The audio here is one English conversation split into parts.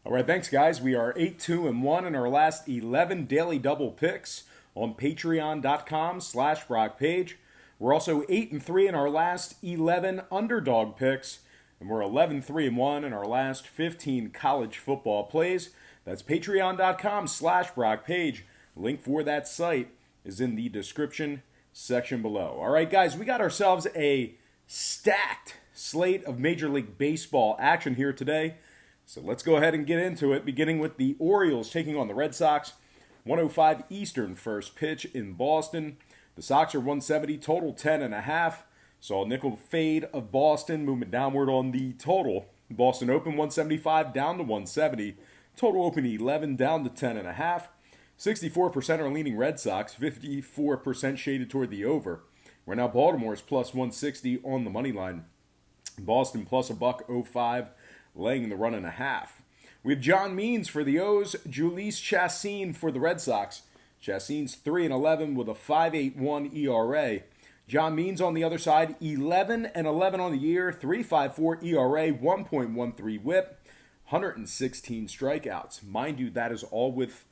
All right, thanks, guys. We are 8-2-1 in our last 11 daily double picks on patreon.com/Brock Page. We're also 8-3 in our last 11 underdog picks, and we're 11-3-1 in our last 15 college football plays. That's patreon.com/Brock Page. Link for that site is in the description section below. All right, guys, we got ourselves a stacked slate of Major League Baseball action here today. So let's go ahead and get into it, beginning with the Orioles taking on the Red Sox. 105 Eastern first pitch in Boston. The Sox are 170, total 10.5. Saw a nickel fade of Boston, movement downward on the total. Boston open 175 down to 170. Total open 11 down to 10.5. 64% are leaning Red Sox, 54% shaded toward the over. Right now Baltimore is plus 160 on the money line. Boston plus $1.05. Laying the 1.5. We have John Means for the O's, Jhoulys Chacin for the Red Sox. Chacin's 3-11 with a 5.81 ERA. John Means on the other side, 11-11 on the year, 3.54 ERA, 1.13 WHIP, 116 strikeouts. Mind you, that is all with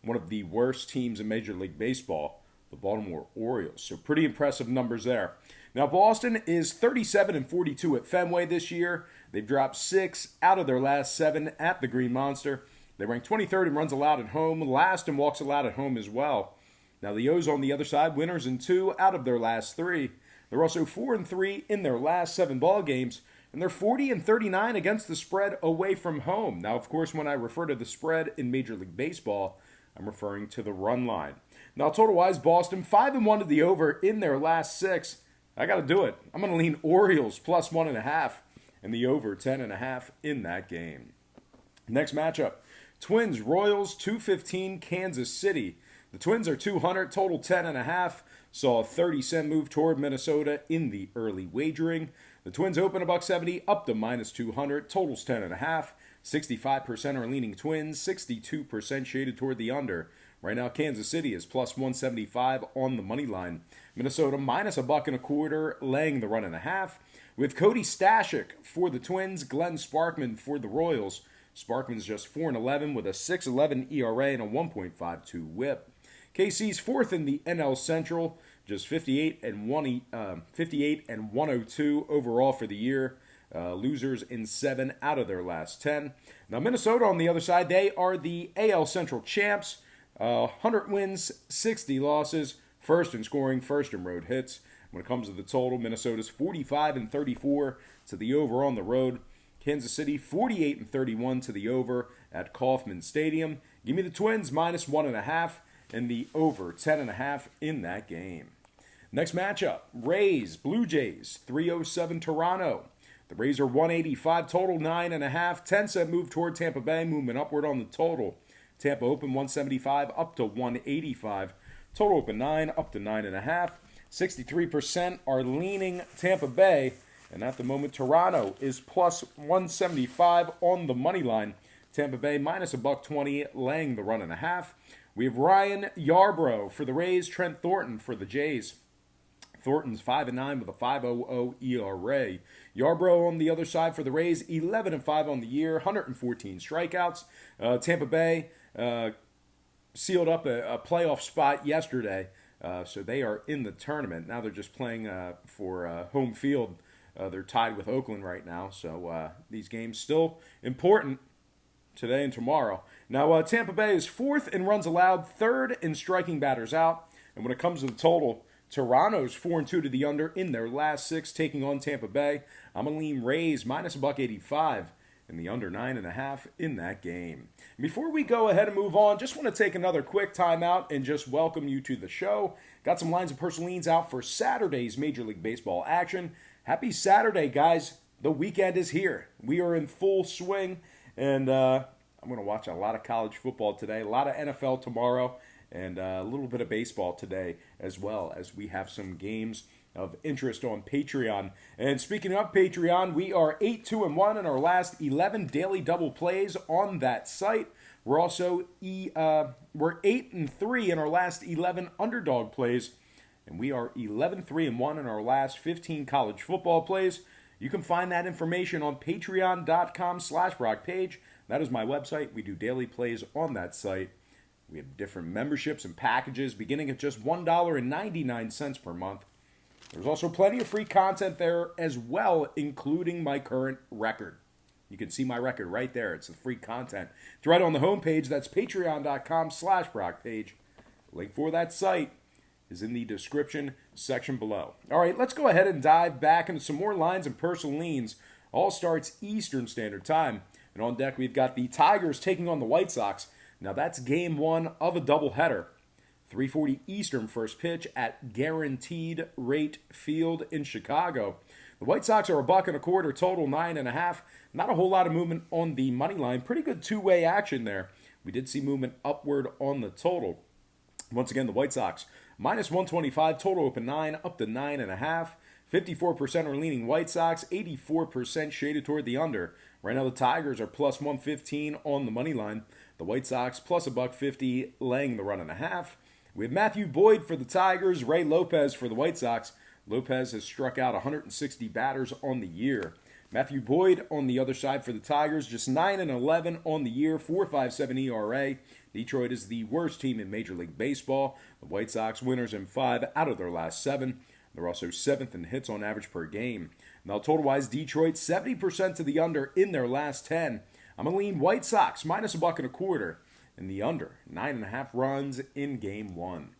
one of the worst teams in Major League Baseball, the Baltimore Orioles. So pretty impressive numbers there. Now, Boston is 37-42 at Fenway this year. They've dropped 6 out of their last 7 at the Green Monster. They rank 23rd in runs allowed at home, last in walks allowed at home as well. Now, the O's on the other side, winners in 2 out of their last 3. They're also 4-3 in their last 7 ball games, and they're 40-39 against the spread away from home. Now, of course, when I refer to the spread in Major League Baseball, I'm referring to the run line. Now, total-wise, Boston 5-1 to the over in their last 6. I got to do it. I'm going to lean Orioles plus 1.5 and the over 10.5 in that game. Next matchup, Twins Royals 215 Kansas City. The Twins are 200, total 10.5. Saw a 30-cent move toward Minnesota in the early wagering. The Twins open $1.70 up to minus 200, totals 10.5. 65% are leaning Twins, 62% shaded toward the under. Right now, Kansas City is plus 175 on the money line. Minnesota minus $1.25, laying the 1.5. With Cody Stashik for the Twins, Glenn Sparkman for the Royals. Sparkman's just 4-11 with a 6.11 ERA and a 1.52 WHIP. KC's fourth in the NL Central, just 58 and 102 overall for the year. Losers in 7 out of their last 10. Now, Minnesota on the other side, they are the AL Central champs. 100 wins, 60 losses, first in scoring, first in road hits. When it comes to the total, Minnesota's 45-34 to the over on the road. Kansas City 48-31 to the over at Kauffman Stadium. Give me the Twins minus 1.5 and the over 10.5 in that game. Next matchup, Rays, Blue Jays, 307 Toronto. The Rays are 185, total 9.5. 10-cent move toward Tampa Bay, movement upward on the total. Tampa open 175 up to 185. Total open 9 up to 9.5. 63% are leaning Tampa Bay. And at the moment, Toronto is plus 175 on the money line. Tampa Bay minus $1.20, laying the 1.5. We have Ryan Yarbrough for the Rays, Trent Thornton for the Jays. Thornton's 5-9 with a 5.00 ERA. Yarbrough on the other side for the Rays, 11-5 on the year, 114 strikeouts. Tampa Bay sealed up a playoff spot yesterday, so they are in the tournament. Now they're just playing for home field. They're tied with Oakland right now, so these games still important today and tomorrow. Now, Tampa Bay is 4th in runs allowed, 3rd in striking batters out, and when it comes to the total, Toronto's 4-2 to the under in their last 6, taking on Tampa Bay. I'm going to lean Rays minus $1.85 and the under 9.5 in that game. Before we go ahead and move on, just want to take another quick timeout and just welcome you to the show. Got some lines of personal leans out for Saturday's Major League Baseball action. Happy Saturday, guys. The weekend is here. We are in full swing, and I'm going to watch a lot of college football today, a lot of NFL tomorrow, and a little bit of baseball today as well, as we have some games of interest on Patreon. And speaking of Patreon, we are 8-2-1 in our last 11 daily double plays on that site. We're also we're 8-3 in our last 11 underdog plays, and we are 11-3-1 in our last 15 college football plays. You can find that information on patreon.com/Brock Page. That is my website. We do daily plays on that site. We have different memberships and packages beginning at just $1.99 per month. There's also plenty of free content there as well, including my current record. You can see my record right there. It's the free content. It's right on the homepage. That's patreon.com/BrockPage. Link for that site is in the description section below. All right, let's go ahead and dive back into some more lines and personal leans. All starts Eastern Standard Time. And on deck, we've got the Tigers taking on the White Sox. Now, that's game one of a doubleheader. 3:40 Eastern first pitch at Guaranteed Rate Field in Chicago. The White Sox are $1.25, total 9.5. Not a whole lot of movement on the money line. Pretty good two-way action there. We did see movement upward on the total. Once again, the White Sox, minus 125, total open 9, up to 9.5. 54% are leaning White Sox, 84% shaded toward the under. Right now, the Tigers are plus 115 on the money line. The White Sox plus $1.50, laying the run and a half. We have Matthew Boyd for the Tigers, Ray Lopez for the White Sox. Lopez has struck out 160 batters on the year. Matthew Boyd on the other side for the Tigers, just 9-11 on the year, 4.57 ERA. Detroit is the worst team in Major League Baseball. The White Sox winners in 5 out of their last 7. They're also 7th in hits on average per game. Now, total-wise, Detroit 70% to the under in their last 10. I'm going to lean White Sox minus $1.25 in the under. 9.5 runs in game one.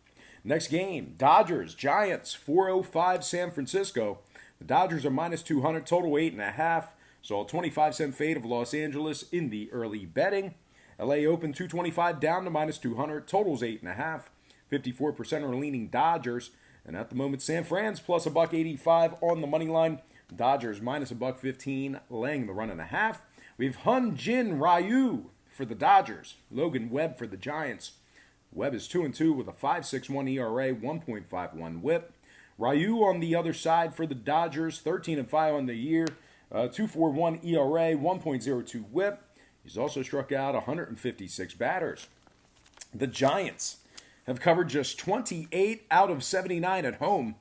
Next game, Dodgers, Giants, 4:05 San Francisco. The Dodgers are minus 200, total 8.5. So a 25-cent fade of Los Angeles in the early betting. LA open 225 down to minus 200, totals 8.5. 54% are leaning Dodgers. And at the moment, San Fran's plus $1.85 on the money line. Dodgers minus $1.15, laying the run and a half. We have Hyun-Jin Ryu for the Dodgers. Logan Webb for the Giants. Webb is 2-2 with a 5.61 ERA, 1.51 WHIP. Ryu on the other side for the Dodgers, 13-5 on the year, 2.41 ERA, 1.02 WHIP. He's also struck out 156 batters. The Giants have covered just 28 out of 79 at home.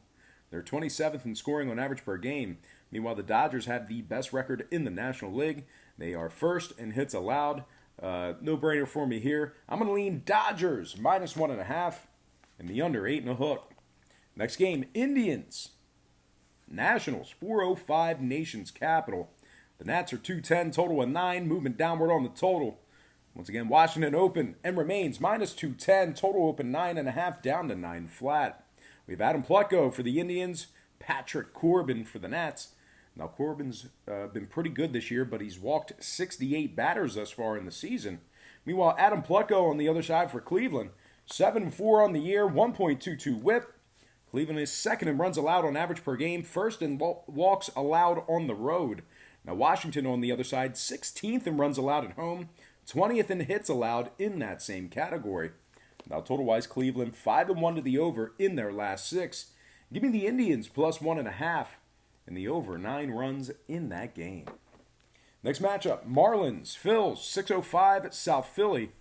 They're 27th in scoring on average per game. Meanwhile, the Dodgers have the best record in the National League. They are first in hits allowed. No-brainer for me here. I'm going to lean Dodgers minus 1.5 and the under 8.5. Next game, Indians. Nationals, 4:05 Nation's Capital. The Nats are 210, total of 9, movement downward on the total. Once again, Washington open and remains minus 210, total open 9.5, down to 9 flat. We have Adam Plutko for the Indians, Patrick Corbin for the Nats. Now, Corbin's been pretty good this year, but he's walked 68 batters thus far in the season. Meanwhile, Adam Plutko on the other side for Cleveland, 7-4 on the year, 1.22 WHIP. Cleveland is second in runs allowed on average per game, first in walks allowed on the road. Now, Washington on the other side, 16th in runs allowed at home, 20th in hits allowed in that same category. Now, total-wise, Cleveland 5-1 to the over in their last 6. Give me the Indians plus 1.5 and the over 9 runs in that game. Next matchup, Marlins, Phils, 6:05 at South Philly.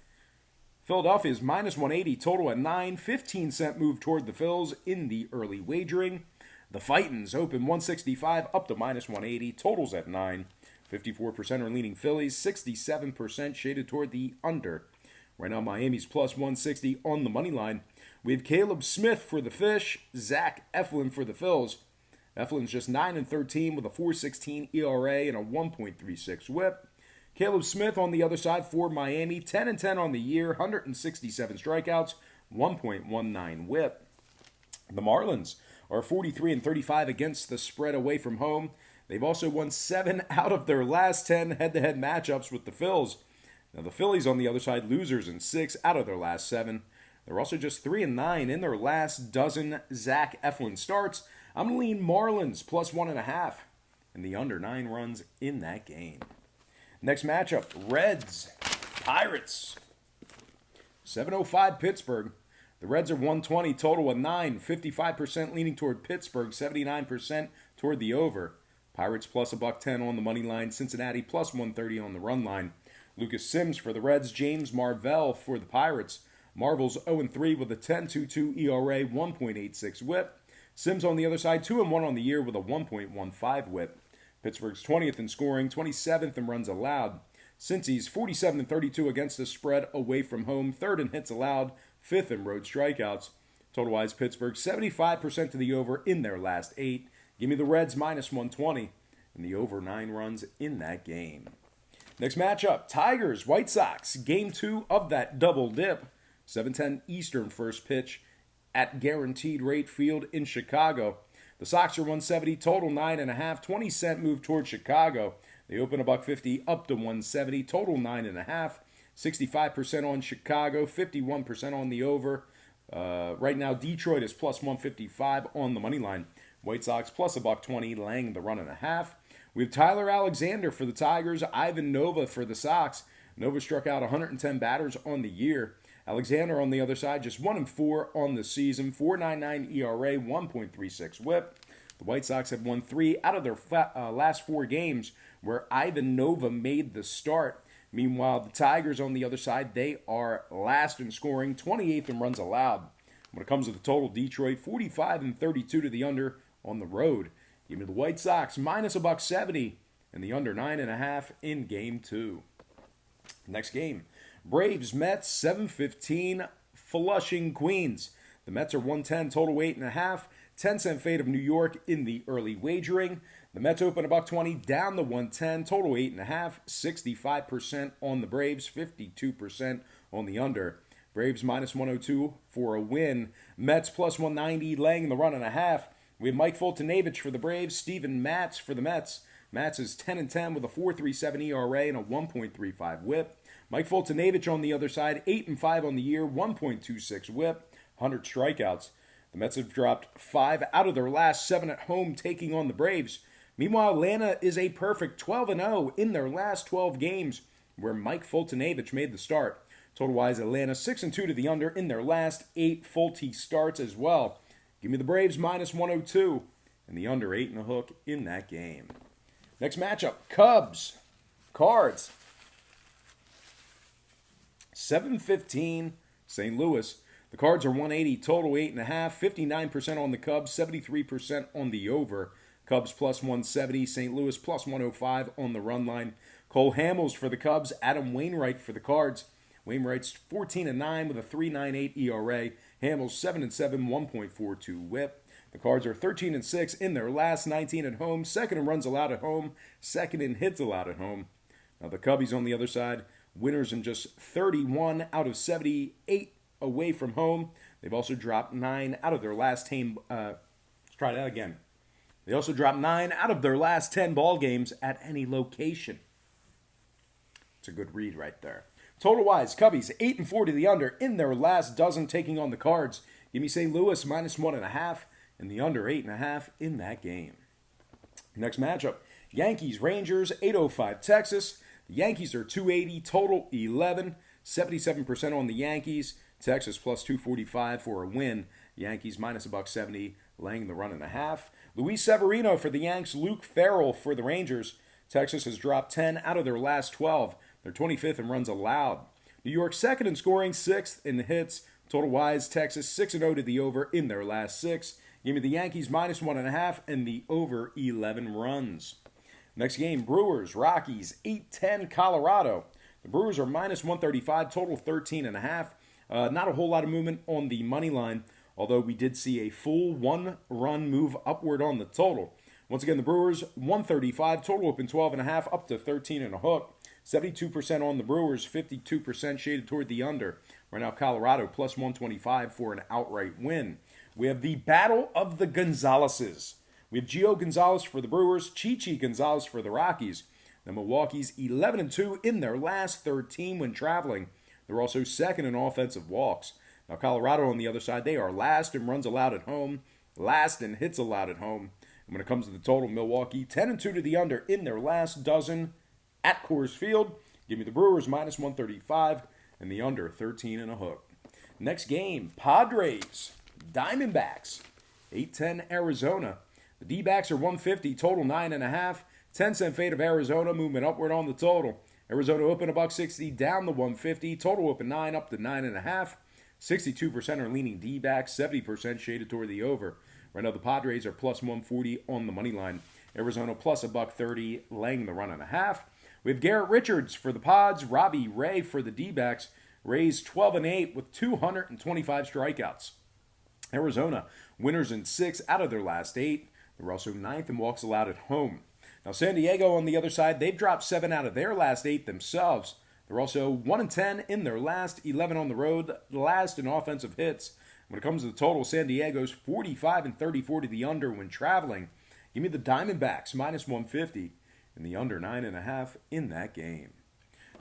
Philadelphia is minus 180, total at 9, 15-cent move toward the Phils in the early wagering. The Fightins open 165 up to minus 180, totals at 9. 54% are leaning Phillies, 67% shaded toward the under. Right now, Miami's plus 160 on the money line. We have Caleb Smith for the Fish, Zach Eflin for the Phils. Eflin's just 9-13 with a 4.16 ERA and a 1.36 WHIP. Caleb Smith on the other side for Miami, 10-10 on the year, 167 strikeouts, 1.19 WHIP. The Marlins are 43-35 against the spread away from home. They've also won 7 out of their last 10 head-to-head matchups with the Phils. Now, the Phillies on the other side, losers in 6 out of their last 7. They're also just 3-9 in their last dozen Zach Eflin starts. I'm going to lean Marlins plus 1.5 and the under 9 runs in that game. Next matchup, Reds, Pirates. 7:05 Pittsburgh. The Reds are 120, total of 9, 55% leaning toward Pittsburgh, 79% toward the over. Pirates plus $1.10 on the money line, Cincinnati plus 130 on the run line. Lucas Sims for the Reds, James Marvell for the Pirates. Marvel's 0-3 with a 10.22 ERA, 1.86 WHIP. Sims on the other side, 2-1 on the year with a 1.15 WHIP. Pittsburgh's 20th in scoring, 27th in runs allowed. Cincy's 47-32 against the spread away from home, 3rd in hits allowed, 5th in road strikeouts. Total-wise, Pittsburgh 75% to the over in their last 8. Give me the Reds -120 and the over 9 runs in that game. Next matchup, Tigers, White Sox, Game 2 of that double dip. 7:10 Eastern first pitch at Guaranteed Rate Field in Chicago. The Sox are 170, total 9.5, 20-cent move towards Chicago. They open $1.50 up to 170, total 9.5, 65% on Chicago, 51% on the over. Right now, Detroit is +155 on the money line. White Sox +$1.20, laying the run and a half. We have Tyler Alexander for the Tigers, Ivan Nova for the Sox. Nova struck out 110 batters on the year. Alexander on the other side, just 1-4 on the season, 4.99 ERA, 1.36 WHIP. The White Sox have won 3 out of their last 4 games where Ivan Nova made the start. Meanwhile, the Tigers on the other side, they are last in scoring, 28th in runs allowed. When it comes to the total, Detroit 45-32 to the under on the road. Give me the White Sox -$1.70 and the under 9.5 in Game 2. Next game, Braves Mets 7:15 Flushing Queens. The Mets are 110, total 8.5. 10-cent fade of New York in the early wagering. The Mets open $1.20 down the 110, total 8.5. 65% on the Braves, 52% on the under. Braves -102 for a win. Mets +190, laying the run and a half. We have Mike Foltynewicz for the Braves, Steven Matz for the Mets. Matz is 10-10 with a 4.37 ERA and a 1.35 WHIP. Mike Foltynewicz on the other side, 8-5 on the year, 1.26 WHIP, 100 strikeouts. The Mets have dropped 5 out of their last 7 at home, taking on the Braves. Meanwhile, Atlanta is a perfect 12-0 in their last 12 games, where Mike Foltynewicz made the start. Total-wise, Atlanta 6-2 to the under in their last 8 Folty starts as well. Give me the Braves -102 and the under 8.5 in that game. Next matchup, Cubs, Cards. 7:15 St. Louis. The Cards are 180, total 8.5, 59% on the Cubs, 73% on the over. Cubs +170, St. Louis +105 on the run line. Cole Hamels for the Cubs, Adam Wainwright for the Cards. Wainwright's 14-9 with a 3.98 ERA. Hamels 7-7, 1.42 WHIP. The Cards are 13-6 in their last 19 at home, 2nd in runs allowed at home, 2nd in hits allowed at home. Now the Cubbies on the other side, winners in just 31 out of 78 away from home. They've also dropped 9 out of their last 10. Let's try that again. They also dropped 9 out of their last 10 ball games at any location. It's a good read right there. Total-wise, Cubbies 8-4 to the under in their last dozen, taking on the Cards. Give me St. Louis -1.5 and the under 8.5 in that game. Next matchup, Yankees Rangers 8:05 Texas. The Yankees are 280, total 11, 77% on the Yankees. Texas +245 for a win. Yankees -$1.70, laying the run and a half. Luis Severino for the Yanks, Luke Farrell for the Rangers. Texas has dropped 10 out of their last 12. They're 25th in runs allowed. New York 2nd in scoring, 6th in hits. Total-wise, Texas 6-0 to the over in their last 6. Give me the Yankees -1.5 and the over 11 runs. Next game, Brewers, Rockies, 8:10 Colorado. The Brewers are -135, total 13.5. Not a whole lot of movement on the money line, although we did see a full 1-run move upward on the total. Once again, the Brewers 135, total open 12.5 up to 13.5. 72% on the Brewers, 52% shaded toward the under. Right now, Colorado +125 for an outright win. We have the Battle of the Gonzaleses. We have Gio Gonzalez for the Brewers, Chichi Gonzalez for the Rockies. The Milwaukee's 11-2 in their last 13 when traveling. They're also 2nd in offensive walks. Now, Colorado on the other side, they are last in runs allowed at home, last in hits allowed at home. And when it comes to the total, Milwaukee 10-2 to the under in their last dozen at Coors Field. Give me the Brewers -135 and the under 13.5. Next game, Padres, Diamondbacks, 8:10 Arizona. The D-backs are 150, total 9.5. 10-cent fade of Arizona, movement upward on the total. Arizona open $1.60, down the 150. Total open 9, up to 9.5. 62% are leaning D-backs, 70% shaded toward the over. Right now, the Padres are +140 on the money line. Arizona +$1.30, laying the run and a half. We have Garrett Richards for the Pods, Robbie Ray for the D-backs. Rays 12-8 with 225 strikeouts. Arizona, winners in 6 out of their last 8. They're also 9th in walks allowed at home. Now, San Diego, on the other side, they've dropped 7 out of their last 8 themselves. They're also 1-10 in their last 11 on the road, last in offensive hits. When it comes to the total, San Diego's 45-34 to the under when traveling. Give me the Diamondbacks, minus 150, and the under 9.5 in that game.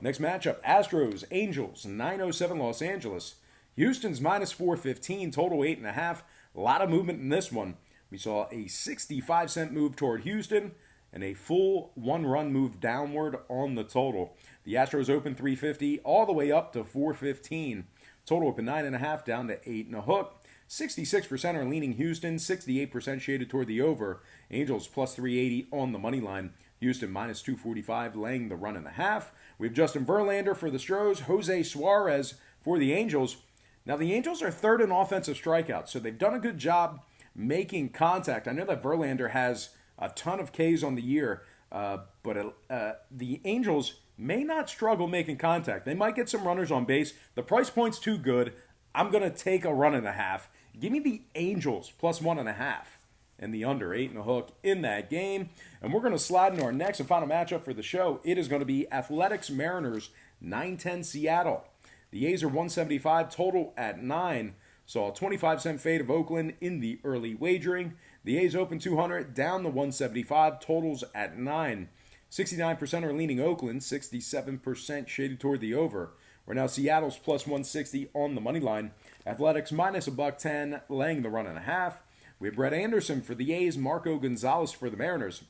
Next matchup, Astros, Angels, 907 Los Angeles. Houston's minus 415, total 8.5. A lot of movement in this one. We saw a 65-cent move toward Houston and a full 1-run move downward on the total. The Astros open 350 all the way up to 415. Total open 9.5 down to 8.5. 66% are leaning Houston, 68% shaded toward the over. Angels plus 380 on the money line. Houston minus 245 laying the 1.5. We have Justin Verlander for the Stros, Jose Suarez for the Angels. Now the Angels are third in offensive strikeouts, so they've done a good job making contact. I know that Verlander has a ton of Ks on the year, but the Angels may not struggle making contact. They might get some runners on base. The price point's too good. I'm going to take a 1.5. Give me the Angels plus 1.5 and the under 8.5 in that game. And we're going to slide into our next and final matchup for the show. It is going to be Athletics Mariners 9-10 Seattle. The A's are 175, total at 9. Saw a 25-cent fade of Oakland in the early wagering. The A's open 200, down to 175, totals at 9. 69% are leaning Oakland, 67% shaded toward the over. Right now, Seattle's plus 160 on the money line. Athletics minus $110, laying the 1.5. We have Brett Anderson for the A's, Marco Gonzalez for the Mariners.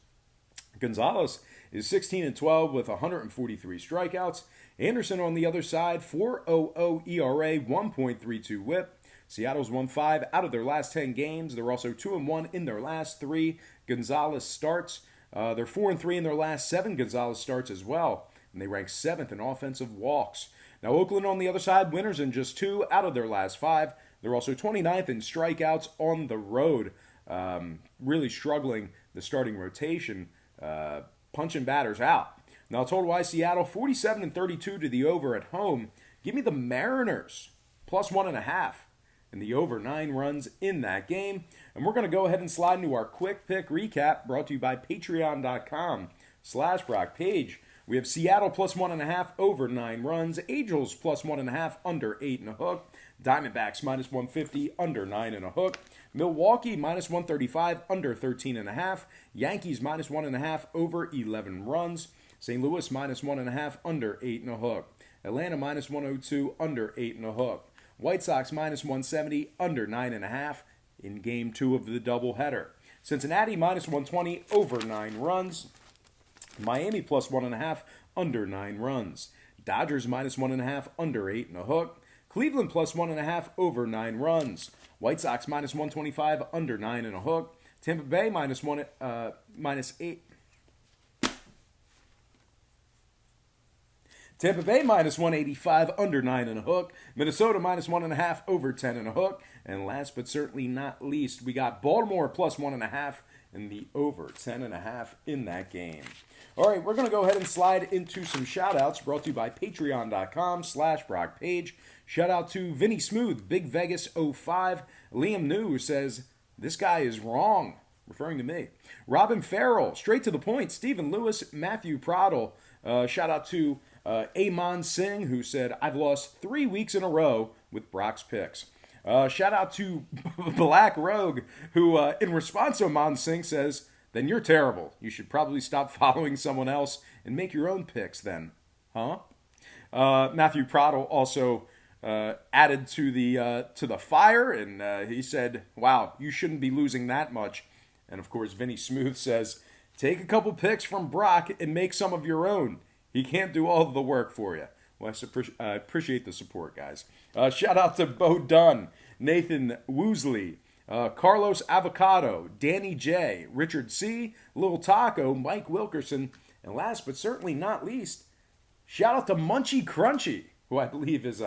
Gonzalez is 16-12 with 143 strikeouts. Anderson on the other side, 4.00 ERA, 1.32 WHIP. Seattle's won 5 out of their last 10 games. They're also 2-1 in their last 3 Gonzalez starts. They're 4-3 in their last 7 Gonzalez starts as well, and they rank 7th in offensive walks. Now, Oakland on the other side, winners in just 2 out of their last 5. They're also 29th in strikeouts on the road, really struggling the starting rotation, punching batters out. Now, total-wise, Seattle 47-32 to the over at home. Give me the Mariners plus 1.5 and the over 9 runs in that game. And we're going to go ahead and slide into our quick pick recap brought to you by patreon.com/Brock Page. We have Seattle plus 1.5 over 9 runs. Angels plus 1.5 under 8.5. Diamondbacks minus 150 under 9.5. Milwaukee minus 135 under 13.5. Yankees minus 1.5 over 11 runs. St. Louis minus 1.5 under 8.5. Atlanta minus 102 under 8.5. White Sox minus 170 under 9.5 in Game 2 of the doubleheader. Cincinnati minus 120 over 9 runs. Miami plus 1.5 under 9 runs. Dodgers minus 1.5 under 8.5. Cleveland plus 1.5 over 9 runs. White Sox minus 125 under 9.5. Tampa Bay minus 8. Tampa Bay minus 185 under 9.5. Minnesota minus 1.5 over 10.5. And last but certainly not least, we got Baltimore plus 1.5 and the over 10.5 in that game. All right, we're going to go ahead and slide into some shout-outs brought to you by patreon.com/Brock Page. Shout out to Vinny Smooth, Big Vegas 05. Liam New says, this guy is wrong, referring to me. Robin Farrell, straight to the point. Stephen Lewis, Matthew Prattle. Shout out to Amon Singh, who said, I've lost 3 weeks in a row with Brock's picks. Shout out to Black Rogue, who in response to Amon Singh says, then you're terrible. You should probably stop following someone else and make your own picks then. Huh? Matthew Prattle also added to the fire, and he said, wow, you shouldn't be losing that much. And of course, Vinny Smooth says, take a couple picks from Brock and make some of your own. He can't do all of the work for you. Well, I appreciate the support, guys. Shout out to Bo Dunn, Nathan Woosley, Carlos Avocado, Danny J, Richard C, Lil Taco, Mike Wilkerson, and last but certainly not least, shout out to Munchy Crunchy, who I believe is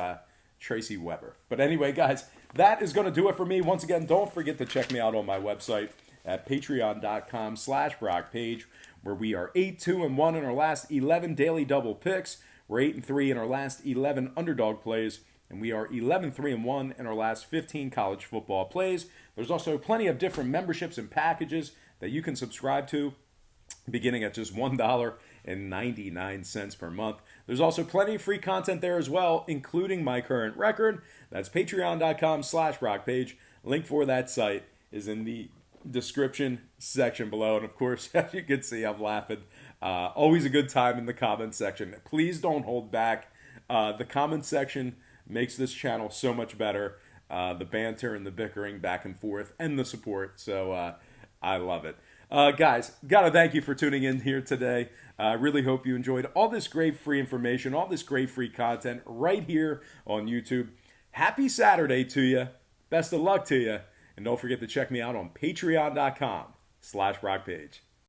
Tracy Weber. But anyway, guys, that is going to do it for me. Once again, don't forget to check me out on my website at patreon.com/Brock Page, where we are 8-2-1 in our last 11 daily double picks. We're 8-3 in our last 11 underdog plays, and we are 11-3-1 in our last 15 college football plays. There's also plenty of different memberships and packages that you can subscribe to, beginning at just $1.99 per month. There's also plenty of free content there as well, including my current record. That's patreon.com/BrockPage. Link for that site is in the description section below. And of course, as you can see, I'm laughing. Always a good time in the comments section. Please don't hold back. The comments section makes this channel so much better. The banter and the bickering back and forth and the support. So I love it. Guys, gotta thank you for tuning in here today. I really hope you enjoyed all this great free information, all this great free content right here on YouTube. Happy Saturday to you. Best of luck to you. And don't forget to check me out on patreon.com/BrockPage.